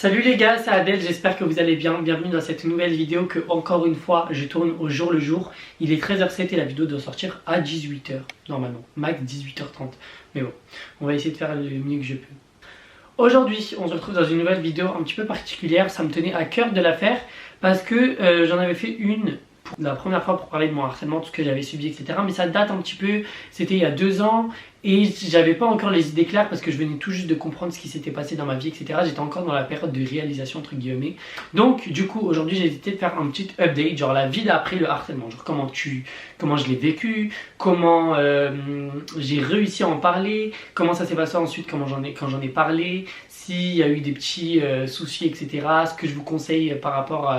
Salut les gars, c'est Adèle, j'espère que vous allez bien. Bienvenue dans cette nouvelle vidéo que, encore une fois, je tourne au jour le jour. Il est 13h07 et la vidéo doit sortir à 18h, normalement, max 18h30. Mais bon, on va essayer de faire le mieux que je peux. Aujourd'hui, on se retrouve dans une nouvelle vidéo un petit peu particulière. Ça me tenait à cœur de la faire parce que j'en avais fait une pour la première fois pour parler de mon harcèlement, tout ce que j'avais subi, etc. Mais ça date un petit peu, c'était il y a 2 ans. Et j'avais pas encore les idées claires parce que je venais tout juste de comprendre ce qui s'était passé dans ma vie, etc. J'étais encore dans la période de réalisation entre guillemets. Donc du coup aujourd'hui j'ai décidé de faire un petit update, genre la vie d'après le harcèlement. Genre comment je l'ai vécu, comment j'ai réussi à en parler, comment ça s'est passé ensuite, quand j'en ai parlé, s'il y a eu des petits soucis, etc. Ce que je vous conseille par rapport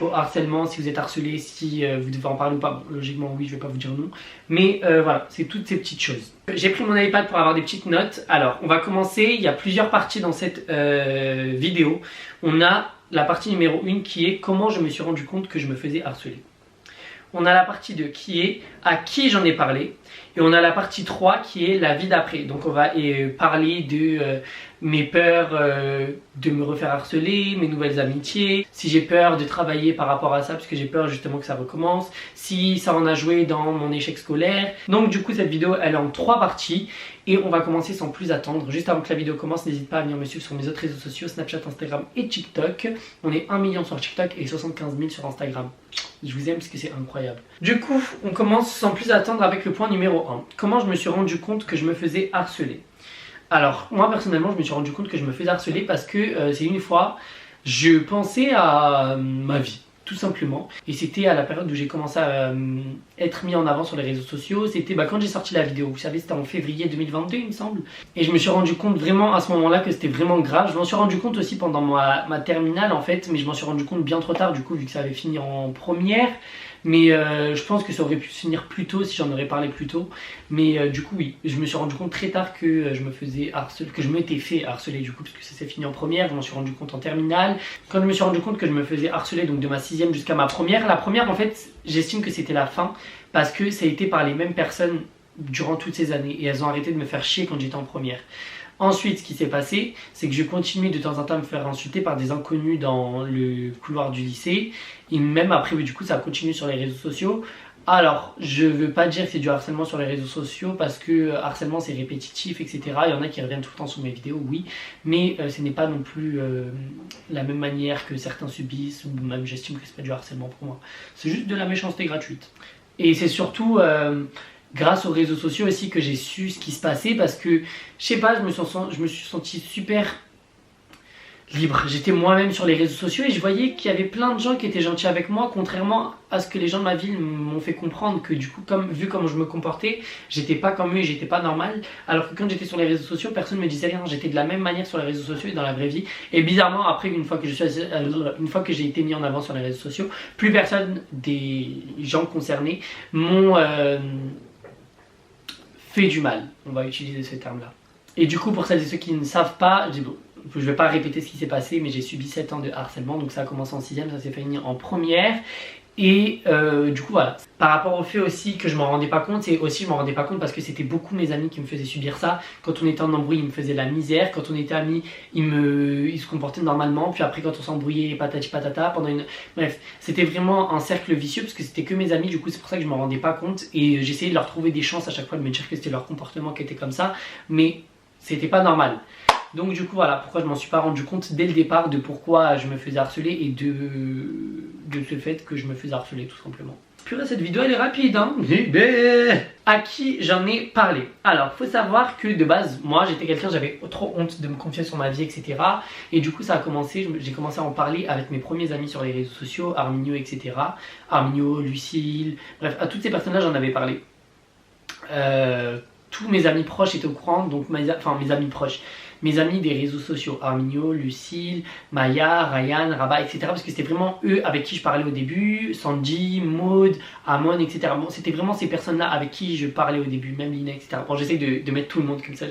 au harcèlement, si vous êtes harcelé, si vous devez en parler ou pas. Bon, logiquement oui, je vais pas vous dire non. Mais voilà, c'est toutes ces petites choses. J'ai pris mon iPad pour avoir des petites notes. Alors, on va commencer. Il y a plusieurs parties dans cette vidéo. On a la partie numéro 1 qui est comment je me suis rendu compte que je me faisais harceler. On a la partie 2 qui est à qui j'en ai parlé. Et on a la partie 3 qui est la vie d'après. Donc on va parler de mes peurs de me refaire harceler, mes nouvelles amitiés, si j'ai peur de travailler par rapport à ça parce que j'ai peur justement que ça recommence, si ça en a joué dans mon échec scolaire. Donc du coup cette vidéo elle est en 3 parties et on va commencer sans plus attendre. Juste avant que la vidéo commence, n'hésite pas à venir me suivre sur mes autres réseaux sociaux, Snapchat, Instagram et TikTok. On est 1 million sur TikTok et 75 000 sur Instagram. Je vous aime parce que c'est incroyable. Du coup, on commence sans plus attendre avec le point numéro 1. Comment je me suis rendu compte que je me faisais harceler? Alors, moi personnellement, je me suis rendu compte que je me faisais harceler parce que c'est une fois, je pensais à ma vie, tout simplement. Et c'était à la période où j'ai commencé à être mis en avant sur les réseaux sociaux. C'était quand j'ai sorti la vidéo, vous savez, c'était en février 2022, il me semble. Et je me suis rendu compte vraiment à ce moment-là que c'était vraiment grave. Je m'en suis rendu compte aussi pendant ma terminale en fait, mais je m'en suis rendu compte bien trop tard du coup, vu que ça avait fini en première. Mais je pense que ça aurait pu se finir plus tôt si j'en aurais parlé plus tôt. Mais du coup oui, je me suis rendu compte très tard que je me faisais harceler, que je m'étais fait harceler du coup, parce que ça s'est fini en première, je m'en suis rendu compte en terminale. Quand je me suis rendu compte que je me faisais harceler, donc de ma 6e jusqu'à ma première, la première en fait, j'estime que c'était la fin, parce que ça a été par les mêmes personnes durant toutes ces années, et elles ont arrêté de me faire chier quand j'étais en première. Ensuite, ce qui s'est passé, c'est que je continuais de temps en temps à me faire insulter par des inconnus dans le couloir du lycée. Et même après, du coup, ça a continué sur les réseaux sociaux. Alors, je veux pas dire que c'est du harcèlement sur les réseaux sociaux parce que harcèlement c'est répétitif, etc. Il y en a qui reviennent tout le temps sous mes vidéos, oui. Mais ce n'est pas non plus la même manière que certains subissent, ou même j'estime que c'est pas du harcèlement pour moi. C'est juste de la méchanceté gratuite. Et c'est surtout grâce aux réseaux sociaux aussi que j'ai su ce qui se passait parce que, je sais pas, je me suis senti super libre. J'étais moi-même sur les réseaux sociaux et je voyais qu'il y avait plein de gens qui étaient gentils avec moi, contrairement à ce que les gens de ma ville m'ont fait comprendre, que du coup, vu comment je me comportais, j'étais pas comme eux et j'étais pas normal. Alors que quand j'étais sur les réseaux sociaux, personne me disait rien. J'étais de la même manière sur les réseaux sociaux et dans la vraie vie. Et bizarrement, après, une fois que j'ai été mis en avant sur les réseaux sociaux, plus personne des gens concernés m'ont fait du mal. On va utiliser ce terme-là. Et du coup, pour celles et ceux qui ne savent pas, je vais pas répéter ce qui s'est passé, mais j'ai subi 7 ans de harcèlement, donc ça a commencé en 6e, ça s'est fini en première. Et du coup voilà, par rapport au fait aussi que je m'en rendais pas compte, c'est aussi je m'en rendais pas compte parce que c'était beaucoup mes amis qui me faisaient subir ça. Quand on était en embrouille, ils me faisaient la misère. Quand on était amis, ils se comportaient normalement. Puis après quand on s'embrouillait, patati patata, bref, c'était vraiment un cercle vicieux parce que c'était que mes amis. Du coup c'est pour ça que je m'en rendais pas compte. Et j'essayais de leur trouver des chances à chaque fois de me dire que c'était leur comportement qui était comme ça. Mais c'était pas normal. Donc du coup voilà pourquoi je m'en suis pas rendu compte dès le départ de pourquoi je me faisais harceler et de ce fait que je me faisais harceler tout simplement. Purée, cette vidéo elle est rapide hein. À qui j'en ai parlé? Alors faut savoir que de base moi j'étais quelqu'un, j'avais trop honte de me confier sur ma vie, etc. Et du coup ça a commencé, j'ai commencé à en parler avec mes premiers amis sur les réseaux sociaux, Arminio, etc. Arminio, Lucille, bref à toutes ces personnes là j'en avais parlé. Tous mes amis proches étaient au courant, donc mes amis proches, mes amis des réseaux sociaux, Arminio, Lucille, Maya, Ryan, Rabat, etc. Parce que c'était vraiment eux avec qui je parlais au début, Sandy, Maud, Amon, etc. Bon, c'était vraiment ces personnes-là avec qui je parlais au début, même Lina, etc. Bon, j'essaie de mettre tout le monde comme ça,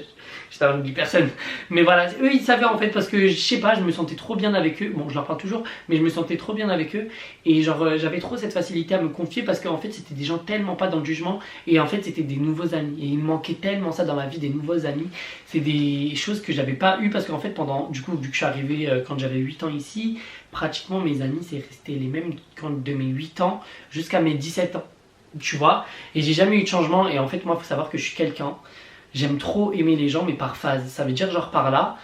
j'espère que j'oublie personne. Mais voilà, eux ils savaient en fait parce que je sais pas, je me sentais trop bien avec eux. Bon, je leur parle toujours, mais je me sentais trop bien avec eux. Et genre, j'avais trop cette facilité à me confier parce qu'en fait, c'était des gens tellement pas dans le jugement. Et en fait, c'était des nouveaux amis. Et il me manquait tellement ça dans ma vie, des nouveaux amis. C'est des choses que j'avais j'avais pas eu parce qu'en fait pendant, du coup vu que je suis arrivé quand j'avais 8 ans ici, pratiquement mes amis c'est resté les mêmes de mes 8 ans jusqu'à mes 17 ans, tu vois, et j'ai jamais eu de changement. Et en fait moi faut savoir que je suis quelqu'un, j'aime trop aimer les gens mais par phase, ça veut dire genre par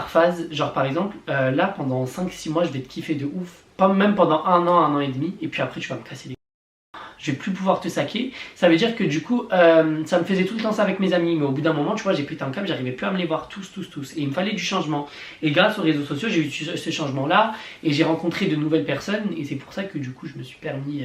phase, genre par exemple là pendant 5-6 mois je vais te kiffer de ouf, pas même pendant un an et demi, et puis après tu vas me casser les... Je vais plus pouvoir te saquer. Ça veut dire que du coup, ça me faisait tout le temps ça avec mes amis. Mais au bout d'un moment, tu vois, j'ai pété un câble, j'arrivais plus à me les voir tous. Et il me fallait du changement. Et grâce aux réseaux sociaux, j'ai eu ce changement-là. Et j'ai rencontré de nouvelles personnes. Et c'est pour ça que du coup, je me suis permis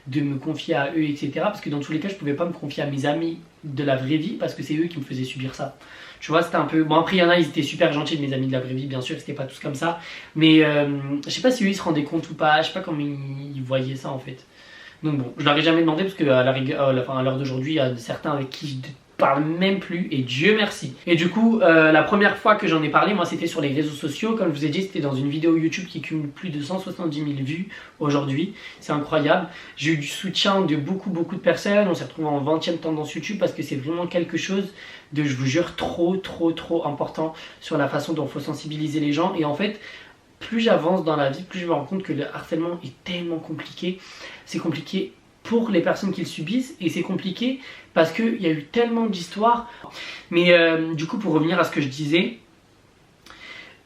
de me confier à eux, etc. Parce que dans tous les cas, je pouvais pas me confier à mes amis de la vraie vie. Parce que c'est eux qui me faisaient subir ça. Tu vois, c'était un peu... Bon, après, il y en a, ils étaient super gentils, mes amis de la vraie vie, bien sûr. C'était pas tous comme ça. Mais je sais pas si eux, ils se rendaient compte ou pas. Je sais pas comment ils voyaient ça, en fait. Donc bon, je leur ai jamais demandé parce qu'à l'heure d'aujourd'hui, il y a certains avec qui je ne parle même plus et Dieu merci. Et du coup, la première fois que j'en ai parlé, moi c'était sur les réseaux sociaux. Comme je vous ai dit, c'était dans une vidéo YouTube qui cumule plus de 170 000 vues aujourd'hui. C'est incroyable. J'ai eu du soutien de beaucoup de personnes. On s'est retrouvé en 20e tendance YouTube parce que c'est vraiment quelque chose de, je vous jure, trop important sur la façon dont il faut sensibiliser les gens. Et en fait, plus j'avance dans la vie, plus je me rends compte que le harcèlement est tellement compliqué. C'est compliqué pour les personnes qui le subissent et c'est compliqué parce qu'il y a eu tellement d'histoires. Mais du coup, pour revenir à ce que je disais,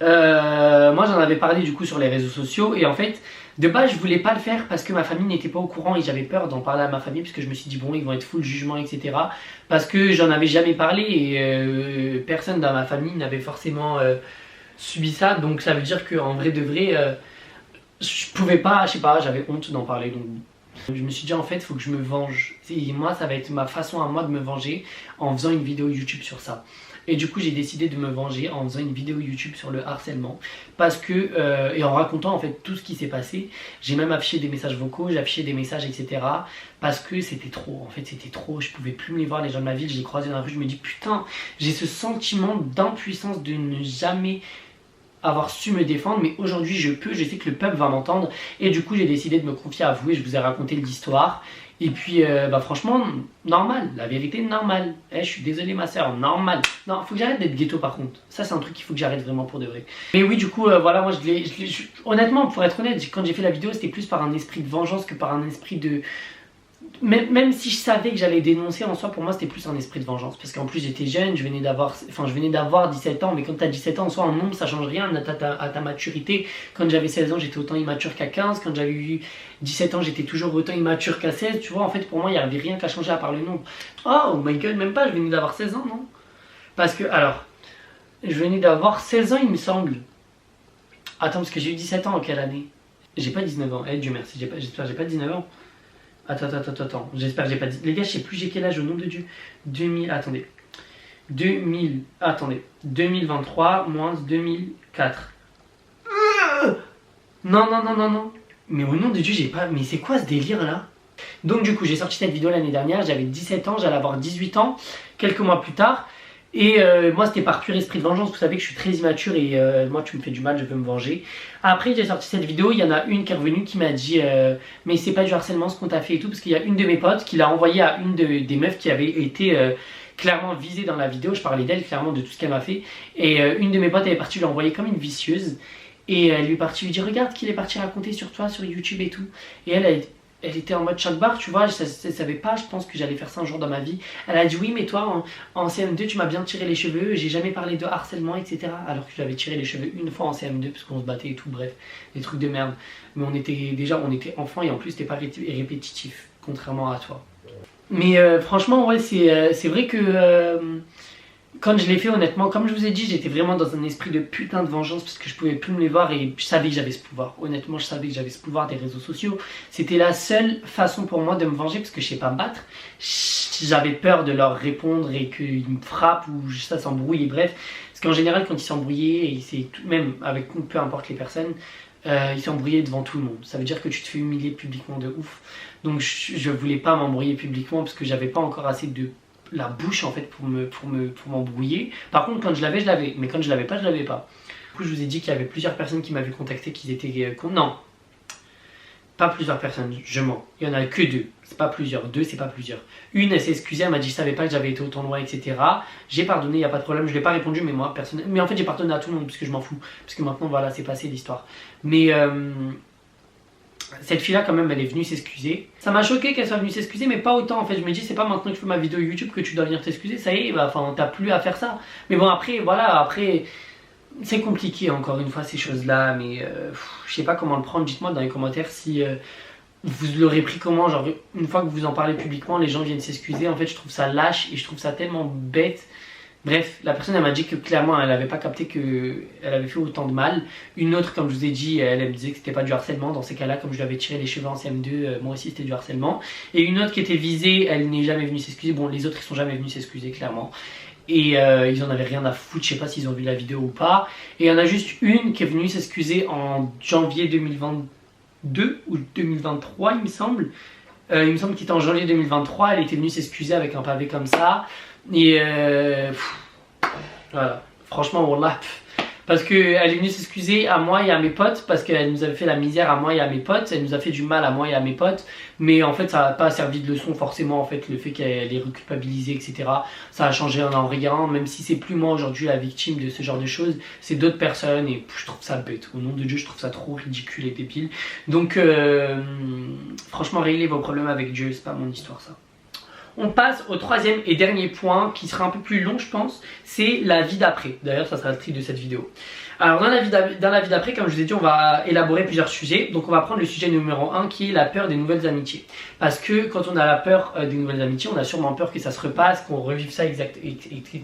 moi j'en avais parlé du coup sur les réseaux sociaux et en fait, de base je voulais pas le faire parce que ma famille n'était pas au courant et j'avais peur d'en parler à ma famille parce que je me suis dit bon, ils vont être full jugement, etc. Parce que j'en avais jamais parlé et personne dans ma famille n'avait forcément... subi ça, donc ça veut dire qu'en vrai de vrai je pouvais pas, je sais pas, j'avais honte d'en parler. Donc je me suis dit en fait il faut que je me venge, et moi ça va être ma façon à moi de me venger en faisant une vidéo YouTube sur ça. Et du coup j'ai décidé de me venger en faisant une vidéo YouTube sur le harcèlement parce que, et en racontant en fait tout ce qui s'est passé. J'ai même affiché des messages vocaux, j'ai affiché des messages, etc. Parce que c'était trop, en fait c'était trop, je pouvais plus me les voir les gens de ma ville. J'ai croisé dans la rue, je me dis putain, j'ai ce sentiment d'impuissance de ne jamais avoir su me défendre, mais aujourd'hui je peux, je sais que le peuple va m'entendre et du coup j'ai décidé de me confier à vous et je vous ai raconté l'histoire. Et puis bah franchement, normal, la vérité normale. Je suis désolé ma soeur, normal. Non, faut que j'arrête d'être ghetto par contre. Ça c'est un truc qu'il faut que j'arrête vraiment pour de vrai. Mais oui, du coup voilà, moi honnêtement, pour être honnête, quand j'ai fait la vidéo c'était plus par un esprit de vengeance que par un esprit de... Même si je savais que j'allais dénoncer, en soi pour moi c'était plus un esprit de vengeance parce qu'en plus j'étais jeune, je venais d'avoir 17 ans, mais quand t'as 17 ans en soi en nombre ça change rien à ta maturité. Quand j'avais 16 ans j'étais autant immature qu'à 15, quand j'avais eu 17 ans j'étais toujours autant immature qu'à 16, tu vois. En fait pour moi il n'y avait rien qu'à changer à part le nombre. Oh my god, même pas, je venais d'avoir 16 ans, non? Parce que alors, je venais d'avoir 16 ans il me semble. Attends, parce que j'ai eu 17 ans en quelle année? J'ai pas 19 ans, Dieu merci, j'espère que j'ai pas 19 ans. Attends, j'espère que j'ai pas dit... Les gars, je sais plus j'ai quel âge au nom de Dieu. 2023 moins 2004. Non. Mais au nom de Dieu, j'ai pas... Mais c'est quoi ce délire là? Donc du coup, j'ai sorti cette vidéo l'année dernière, j'avais 17 ans, j'allais avoir 18 ans, quelques mois plus tard. Et moi c'était par pur esprit de vengeance, vous savez que je suis très immature et moi tu me fais du mal, je veux me venger. Après j'ai sorti cette vidéo, il y en a une qui est revenue qui m'a dit mais c'est pas du harcèlement ce qu'on t'a fait et tout, parce qu'il y a une de mes potes qui l'a envoyé à une des meufs qui avait été clairement visée dans la vidéo. Je parlais d'elle clairement, de tout ce qu'elle m'a fait. Et une de mes potes elle est partie lui envoyer comme une vicieuse. Et elle lui est partie lui dire regarde qu'il est parti raconter sur toi sur YouTube et tout. Et elle était en mode choc barre, tu vois, je savais pas, je pense que j'allais faire ça un jour dans ma vie. Elle a dit oui mais toi en CM2 tu m'as bien tiré les cheveux, j'ai jamais parlé de harcèlement etc. Alors que je lui avais tiré les cheveux une fois en CM2 parce qu'on se battait et tout, bref, des trucs de merde. Mais on était enfants et en plus c'était pas répétitif, contrairement à toi. Mais franchement ouais c'est vrai que... quand je l'ai fait honnêtement, comme je vous ai dit, j'étais vraiment dans un esprit de putain de vengeance parce que je pouvais plus me les voir et je savais que j'avais ce pouvoir. Honnêtement, je savais que j'avais ce pouvoir des réseaux sociaux. C'était la seule façon pour moi de me venger parce que je sais pas me battre. J'avais peur de leur répondre et qu'ils me frappent ou ça s'embrouille et bref. Parce qu'en général, quand ils s'embrouillaient, et c'est même avec peu importe les personnes, ils s'embrouillaient devant tout le monde. Ça veut dire que tu te fais humilier publiquement de ouf. Donc je voulais pas m'embrouiller publiquement parce que j'avais pas encore assez de la bouche en fait pour m'embrouiller. Par contre quand je l'avais, mais quand je l'avais pas, je l'avais pas. Du coup je vous ai dit qu'il y avait plusieurs personnes qui m'avaient contacté, qu'ils étaient non. Pas plusieurs personnes, je mens. Il y en a que deux. C'est pas plusieurs. Deux, c'est pas plusieurs. Une, elle s'est excusée, elle m'a dit je savais pas que j'avais été au tournoi, etc. J'ai pardonné, il n'y a pas de problème. Je lui ai pas répondu, mais moi, personne. Mais en fait, j'ai pardonné à tout le monde parce que je m'en fous. Parce que maintenant, voilà, c'est passé l'histoire. Mais cette fille-là, quand même, elle est venue s'excuser. Ça m'a choqué qu'elle soit venue s'excuser, mais pas autant. En fait, je me dis, c'est pas maintenant que je fais ma vidéo YouTube que tu dois venir t'excuser. Ça y est, bah, enfin, t'as plus à faire ça. Mais bon, après, voilà, après. C'est compliqué encore une fois ces choses-là, mais je sais pas comment le prendre. Dites-moi dans les commentaires si vous l'aurez pris comment. Genre une fois que vous en parlez publiquement, les gens viennent s'excuser. En fait, je trouve ça lâche et je trouve ça tellement bête. Bref, la personne elle m'a dit que clairement elle n'avait pas capté qu'elle avait fait autant de mal. Une autre, comme je vous ai dit, elle me disait que c'était pas du harcèlement. Dans ces cas-là, comme je lui avais tiré les cheveux en CM2, moi aussi c'était du harcèlement. Et une autre qui était visée, elle n'est jamais venue s'excuser. Bon, les autres ils sont jamais venus s'excuser clairement. Et ils en avaient rien à foutre, je sais pas s'ils ont vu la vidéo ou pas. Et il y en a juste une qui est venue s'excuser en janvier 2022 ou 2023 il me semble. Il me semble qu'il était en janvier 2023, elle était venue s'excuser avec un pavé comme ça. Et voilà, franchement wallah. Parce qu'elle est venue s'excuser à moi et à mes potes, parce qu'elle nous avait fait la misère à moi et à mes potes, elle nous a fait du mal à moi et à mes potes, mais en fait ça n'a pas servi de leçon forcément, en fait le fait qu'elle est reculpabilisée, etc. Ça a changé en rien, même si c'est plus moi aujourd'hui la victime de ce genre de choses, c'est d'autres personnes et je trouve ça bête, au nom de Dieu je trouve ça trop ridicule et débile. Donc franchement réglez vos problèmes avec Dieu, c'est pas mon histoire ça. On passe au troisième et dernier point qui sera un peu plus long je pense, c'est la vie d'après. D'ailleurs ça sera le titre de cette vidéo. Alors dans la vie d'après, comme je vous ai dit, on va élaborer plusieurs sujets. Donc on va prendre le sujet numéro 1 qui est la peur des nouvelles amitiés. Parce que quand on a la peur des nouvelles amitiés, on a sûrement peur que ça se repasse, qu'on revive ça, etc.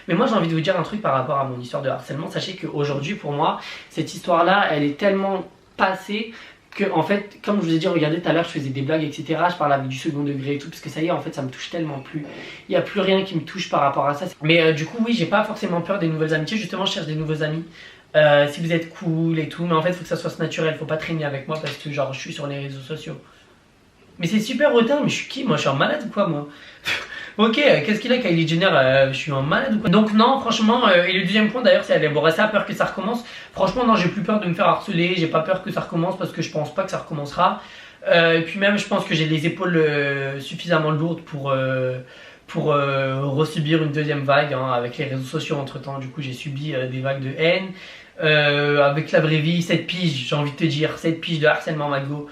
Mais moi j'ai envie de vous dire un truc par rapport à mon histoire de harcèlement. Sachez qu'aujourd'hui pour moi, cette histoire-là, elle est tellement passée que en fait, comme je vous ai dit, regardez tout à l'heure je faisais des blagues, etc. Je parlais avec du second degré et tout, parce que ça y est, en fait ça me touche tellement plus. Il n'y a plus rien qui me touche par rapport à ça. Mais du coup oui, j'ai pas forcément peur des nouvelles amitiés, justement je cherche des nouveaux amis. Si vous êtes cool et tout, mais en fait il faut que ça soit naturel, faut pas traîner avec moi parce que genre je suis sur les réseaux sociaux. Mais c'est super hautain, mais je suis qui moi? Je suis un malade ou quoi moi? Ok, qu'est-ce qu'il a Kylie Jenner, je suis un malade ou quoi? Donc non, franchement, et le deuxième point d'ailleurs c'est elle est ça, peur que ça recommence. Franchement non, j'ai plus peur de me faire harceler, j'ai pas peur que ça recommence parce que je pense pas que ça recommencera. Et puis même je pense que j'ai les épaules suffisamment lourdes pour resubir une deuxième vague hein, avec les réseaux sociaux entre temps. Du coup j'ai subi des vagues de haine. Avec la vraie vie, 7 piges, j'ai envie de te dire, 7 piges de harcèlement McGo.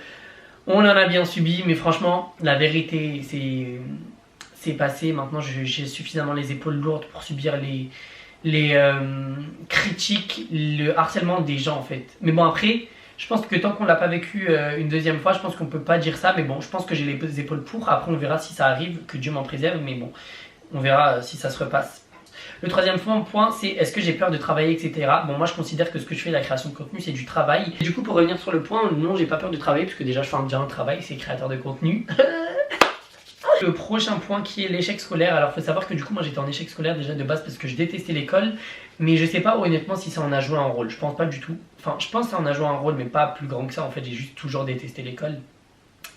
On en a bien subi, mais franchement, la vérité, c'est passé. Maintenant, j'ai suffisamment les épaules lourdes pour subir les critiques, le harcèlement des gens en fait. Mais bon, après, je pense que tant qu'on l'a pas vécu une deuxième fois, je pense qu'on peut pas dire ça. Mais bon, je pense que j'ai les épaules pour. Après, on verra si ça arrive, que Dieu m'en préserve. Mais bon, on verra si ça se repasse. Le troisième point, c'est est-ce que j'ai peur de travailler, etc. Bon, moi je considère que ce que je fais, la création de contenu, c'est du travail. Et du coup, pour revenir sur le point, non, j'ai pas peur de travailler, parce que déjà je fais déjà un travail, c'est créateur de contenu. Le prochain point qui est l'échec scolaire. Alors faut savoir que du coup moi j'étais en échec scolaire déjà de base parce que je détestais l'école. Mais je sais pas honnêtement si ça en a joué un rôle, je pense pas du tout. Enfin je pense que ça en a joué un rôle mais pas plus grand que ça en fait, j'ai juste toujours détesté l'école.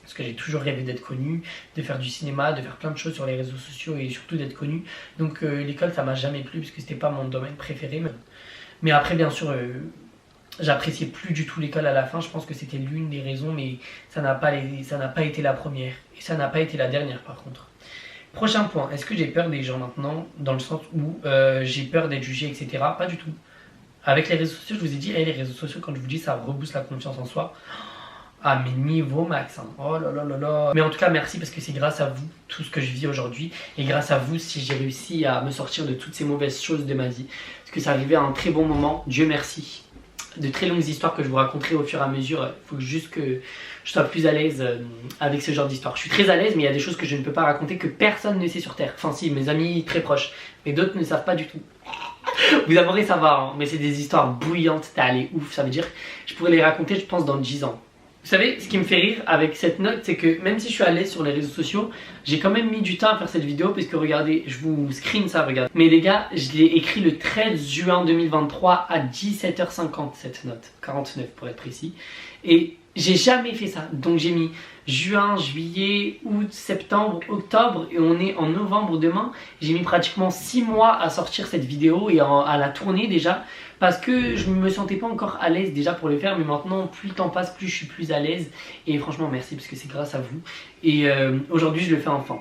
Parce que j'ai toujours rêvé d'être connu, de faire du cinéma, de faire plein de choses sur les réseaux sociaux et surtout d'être connu. Donc l'école ça m'a jamais plu parce que c'était pas mon domaine préféré. Mais après bien sûr j'appréciais plus du tout l'école à la fin, je pense que c'était l'une des raisons mais ça n'a pas été la première et ça n'a pas été la dernière par contre. Prochain point, est-ce que j'ai peur des gens maintenant dans le sens où j'ai peur d'être jugé etc. Pas du tout. Avec les réseaux sociaux je vous ai dit, les réseaux sociaux quand je vous dis ça rebooste la confiance en soi. Ah mais niveau max hein. Oh là là là là. Mais en tout cas merci parce que c'est grâce à vous tout ce que je vis aujourd'hui. Et grâce à vous si j'ai réussi à me sortir de toutes ces mauvaises choses de ma vie. Parce que c'est arrivé à un très bon moment, Dieu merci. De très longues histoires que je vous raconterai au fur et à mesure. Il faut juste que je sois plus à l'aise avec ce genre d'histoire. Je suis très à l'aise mais il y a des choses que je ne peux pas raconter que personne ne sait sur terre. Enfin si, mes amis très proches. Mais d'autres ne savent pas du tout. Vous aimeriez savoir hein, mais c'est des histoires bouillantes. T'es allé ouf, ça veut dire je pourrais les raconter je pense dans 10 ans. Vous savez, ce qui me fait rire avec cette note, c'est que même si je suis à l'aise sur les réseaux sociaux, j'ai quand même mis du temps à faire cette vidéo parce que regardez, je vous screen ça, regardez. Mais les gars, je l'ai écrit le 13 juin 2023 à 17h50 cette note, 49 pour être précis. Et J'ai jamais fait ça. Donc j'ai mis juin, juillet, août, septembre, octobre et on est en novembre demain. J'ai mis pratiquement 6 mois à sortir cette vidéo et à la tourner déjà parce que je ne me sentais pas encore à l'aise déjà pour le faire, mais maintenant plus le temps passe, plus je suis plus à l'aise et franchement merci parce que c'est grâce à vous et aujourd'hui je le fais enfin.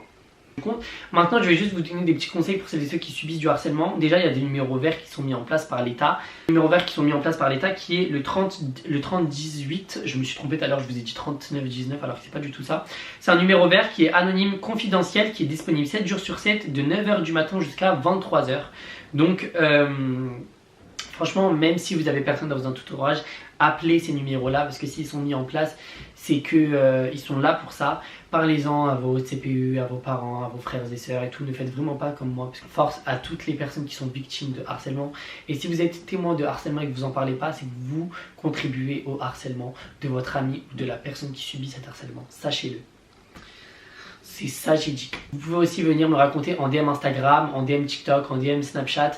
Maintenant je vais juste vous donner des petits conseils pour celles et ceux qui subissent du harcèlement. Déjà il y a des numéros verts qui sont mis en place par l'État. Les numéros verts qui sont mis en place par l'État qui est le 3018. Je me suis trompé tout à l'heure, je vous ai dit 3919 alors que c'est pas du tout ça. C'est un numéro vert qui est anonyme, confidentiel, qui est disponible 7 jours sur 7 de 9h du matin jusqu'à 23h. Donc franchement, même si vous avez personne dans votre entourage, appelez ces numéros-là parce que s'ils sont mis en place, c'est que ils sont là pour ça. Parlez-en à vos CPE, à vos parents, à vos frères et sœurs et tout. Ne faites vraiment pas comme moi parce que force à toutes les personnes qui sont victimes de harcèlement. Et si vous êtes témoin de harcèlement et que vous en parlez pas, c'est que vous contribuez au harcèlement de votre ami ou de la personne qui subit cet harcèlement. Sachez-le. C'est ça j'ai dit. Vous pouvez aussi venir me raconter en DM Instagram, en DM TikTok, en DM Snapchat.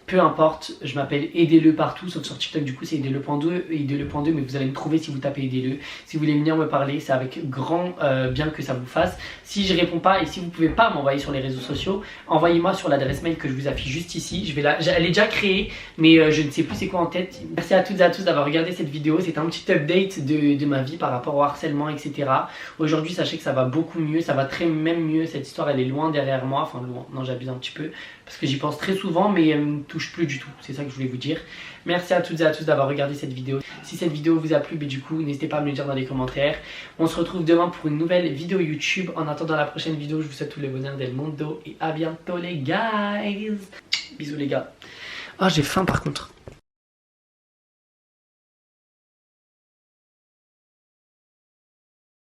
Peu importe, je m'appelle Aidez-le partout, sauf sur TikTok du coup c'est Aidez-le.2, mais vous allez me trouver si vous tapez Aidez-le. Si vous voulez venir me parler, c'est avec grand bien que ça vous fasse. Si je réponds pas et si vous pouvez pas m'envoyer sur les réseaux sociaux, envoyez-moi sur l'adresse mail que je vous affiche juste ici. Elle est déjà créée, mais je ne sais plus c'est quoi en tête. Merci à toutes et à tous d'avoir regardé cette vidéo. C'est un petit update de ma vie par rapport au harcèlement, etc. Aujourd'hui, sachez que ça va beaucoup mieux, ça va même mieux. Cette histoire, elle est loin derrière moi. Enfin, loin, non, j'abuse un petit peu parce que j'y pense très souvent, mais elle me touche plus du tout. C'est ça que je voulais vous dire. Merci à toutes et à tous d'avoir regardé cette vidéo. Si cette vidéo vous a plu, du coup, n'hésitez pas à me le dire dans les commentaires. On se retrouve demain pour une nouvelle vidéo YouTube. En attendant la prochaine vidéo, je vous souhaite tous les bonheurs del mundo et à bientôt les guys. Bisous les gars. Ah, j'ai faim par contre.